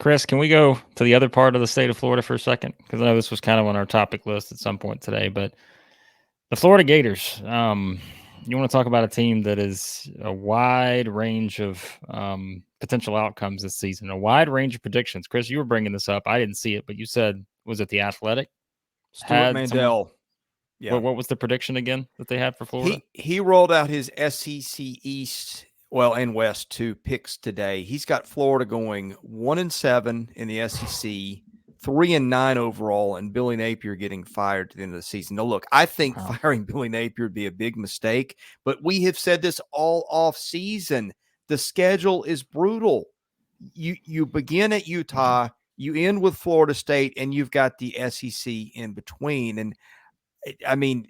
Chris, can we go to the other part of the state of Florida for a second? Because I know this was kind of on our topic list at some point today, but the Florida Gators. You want to talk about a team that is a wide range of potential outcomes this season, a wide range of predictions. Chris, you were bringing this up. I didn't see it, but you said, was it The Athletic? Stuart Had someone, Mandel. Yeah. what was the prediction again that they had for Florida? He rolled out his SEC East, well, and West two picks today. He's got Florida going 1-7 in the SEC, 3-9 overall, and Billy Napier getting fired at the end of the season. Now, look, I think firing Billy Napier would be a big mistake, but we have said this all off season. The schedule is brutal. You begin at Utah, you end with Florida State, and you've got the SEC in between. And I mean,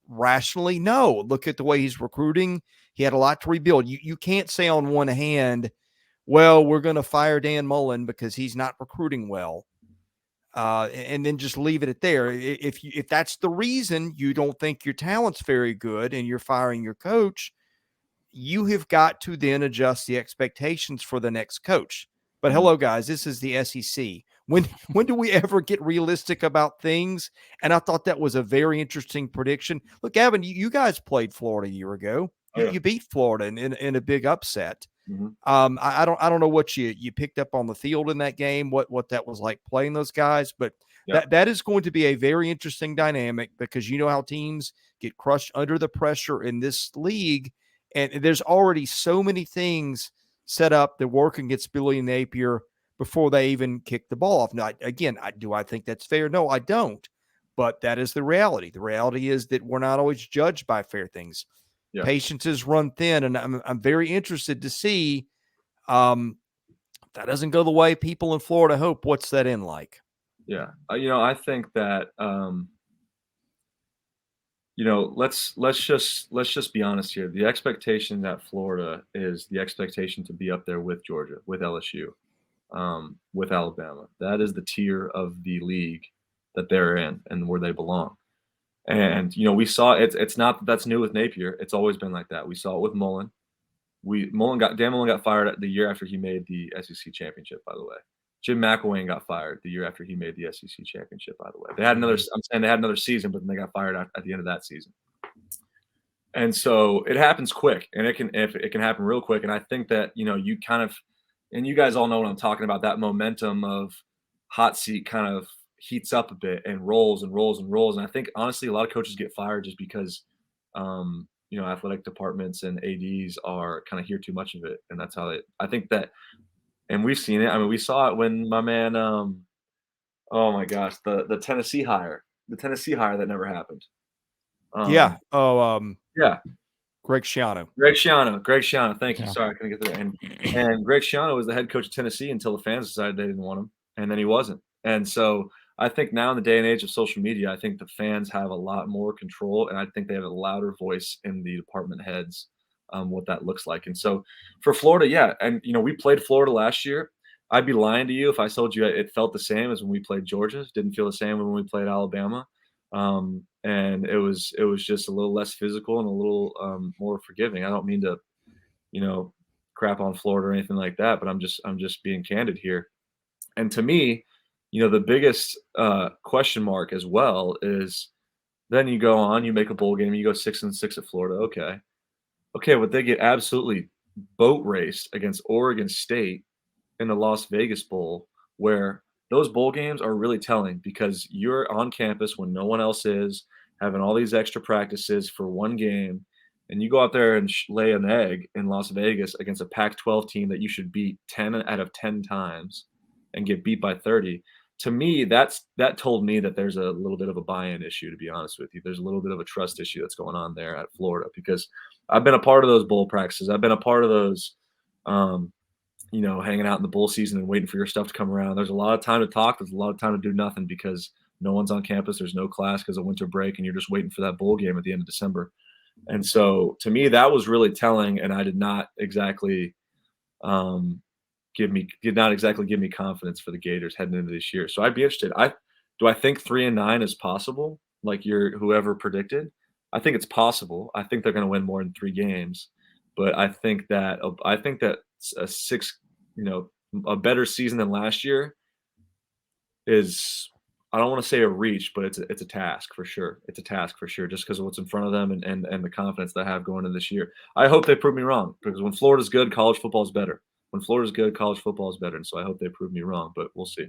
rationally, no. Look at the way he's recruiting. He had a lot to rebuild. You can't say on one hand, well, we're going to fire Dan Mullen because he's not recruiting well, and then just leave it at there. If that's the reason you don't think your talent's very good and you're firing your coach, you have got to then adjust the expectations for the next coach. But hello, guys, this is the SEC. When do we ever get realistic about things? And I thought that was a very interesting prediction. Look, Gavin, you guys played Florida a year ago. You beat Florida in a big upset. Mm-hmm. I don't know what you picked up on the field in that game, what that was like playing those guys, but that is going to be a very interesting dynamic because you know how teams get crushed under the pressure in this league. And there's already so many things set up that work against Billy Napier before they even kick the ball off. Now, again, do I think that's fair? No, I don't. But that is the reality. The reality is that we're not always judged by fair things. Yeah. Patience is run thin, and I'm very interested to see if that doesn't go the way people in Florida hope. What's that in like? Yeah, I think that let's just be honest here. The expectation at Florida is the expectation to be up there with Georgia, with LSU, with Alabama. That is the tier of the league that they're in and where they belong. And we saw it's not that's new with Napier. It's always been like that. We saw it with Mullen. Dan Mullen got fired the year after he made the SEC championship, by the way. Jim McElwain got fired the year after he made the SEC championship, by the way. They had another season, but then they got fired at the end of that season. And so it happens quick, and it can happen real quick. And I think that, you kind of, and you guys all know what I'm talking about, that momentum of hot seat kind of heats up a bit and rolls and rolls and rolls. And I think, honestly, a lot of coaches get fired just because, athletic departments and ADs are kind of hear too much of it. And that's how I think that, and we've seen it. I mean, we saw it when my man, oh my gosh, the Tennessee hire that never happened. Yeah. Greg Schiano. Thank you. Sorry, I couldn't get there. And Greg Schiano was the head coach of Tennessee until the fans decided they didn't want him, and then he wasn't. And so I think now in the day and age of social media, I think the fans have a lot more control, and I think they have a louder voice in the department heads, what that looks like. And so for Florida, yeah, and we played Florida last year. I'd be lying to you if I told you it felt the same as when we played Georgia. It didn't feel the same when we played Alabama. And it was just a little less physical and a little more forgiving. I don't mean to, crap on Florida or anything like that, but I'm just being candid here. And to me, the biggest question mark as well is then you go on, you make a bowl game, you go 6-6 at Florida. Okay, but they get absolutely boat raced against Oregon State in the Las Vegas Bowl, where those bowl games are really telling because you're on campus when no one else is, having all these extra practices for one game, and you go out there and lay an egg in Las Vegas against a Pac-12 team that you should beat 10 out of 10 times and get beat by 30. To me, that told me that there's a little bit of a buy-in issue, to be honest with you. There's a little bit of a trust issue that's going on there at Florida because I've been a part of those bowl practices. I've been a part of those, hanging out in the bowl season and waiting for your stuff to come around. There's a lot of time to talk. There's a lot of time to do nothing because no one's on campus. There's no class because of winter break, and you're just waiting for that bowl game at the end of December. And so to me, that was really telling, and I did not exactly give me confidence for the Gators heading into this year. So I'd be interested. Do I think 3-9 is possible? Like whoever predicted? I think it's possible. I think they're going to win more than 3 games, but I think that a 6, a better season than last year is, I don't want to say a reach, but it's a task for sure. It's a task for sure, just because of what's in front of them and the confidence they have going into this year. I hope they prove me wrong, because when Florida's good, college football is better. When Florida's good, college football is better. And so I hope they prove me wrong, but we'll see.